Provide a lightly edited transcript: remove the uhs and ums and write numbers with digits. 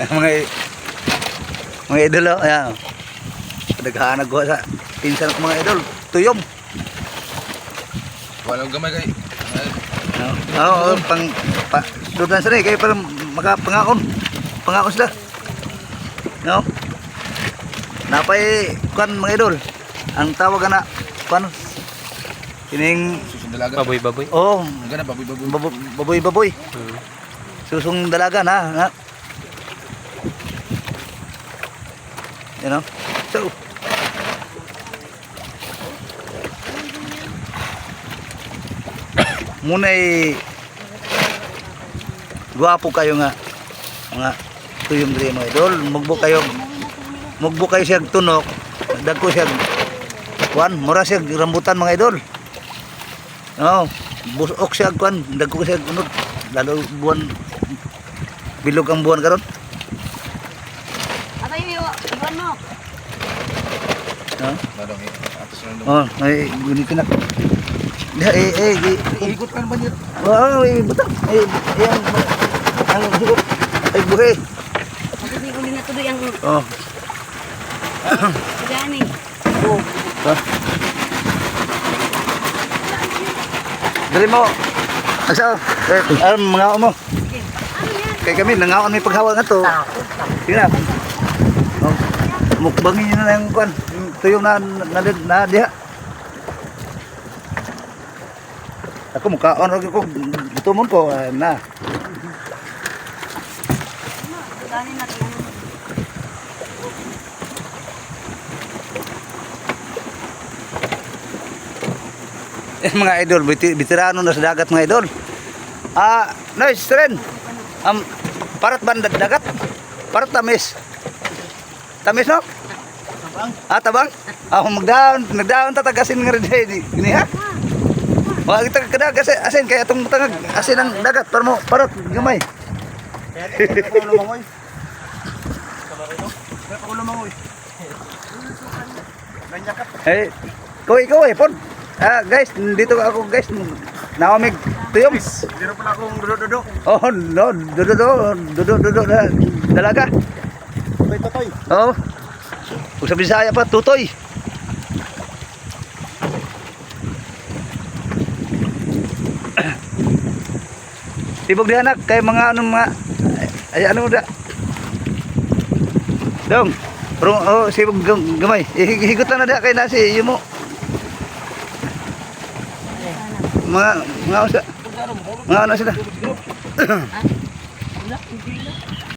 mga mga idol, oh. Ayan. Naghahanag ko sa pinsan ko mga idol. Tuyom. Walang gamay kay. Oo, doon sa rin, kayo parang makapangakon. Pangakon sila. No? Napay, kuan mga idol. Ang tawag na, kuan, kining Susong dalaga. Baboy-baboy. oh, Ang gana baboy-baboy. baboy-baboy. Susong dalaga na. You know? So, muna'y guwapo kayo nga mga tuyong diri mga idol. Mugbo kayo siyag tunok, dagko siyag kuan, mura siyag rambutan mga idol. Oh, busok siyag kuan, dagko siyag unod, lalo buwan bilog ang buwan karon. Atay yo, iwan mo. No? Ladong atas na Oh, ay gunitin ako. Ikot kan ba niya? Oh, buta. Ang higop. Ay buhay. Hindi ko na tuloy ang Oh. gani. Dali mo. Asa? Mga mo. Kay kami nangaon may paghawal nga to. Sige na. Oh. Mukbangin nyo na yung kuan. Tuyong na diha. Ako mukhaon rin ko. Gutumon ko. Na. Gani na rin. Mga idol, veterano na sa dagat mga idol. Nice, Tren. Parat ba dagat? Parat tamis. Tamis no? Tabang? Nagdaon tatagasin nga rin ini ha? Wag kita kada kasi asin kaya itong tangag asin ang dagat para mo parat gamay. Eh, ikaw pon. Guys, dito ako guys. Naamig tuyom. Dito pala akong dudo-dudo. Oh, no, dudo na dalaga. Toy. Oh. Kung sa Bisaya pa, tutoy. Tibog di anak, kay mga ano da. Dong. Sibog gamay. Higot na da kay nasi iyo mo. Mga usa. Mga ano sila.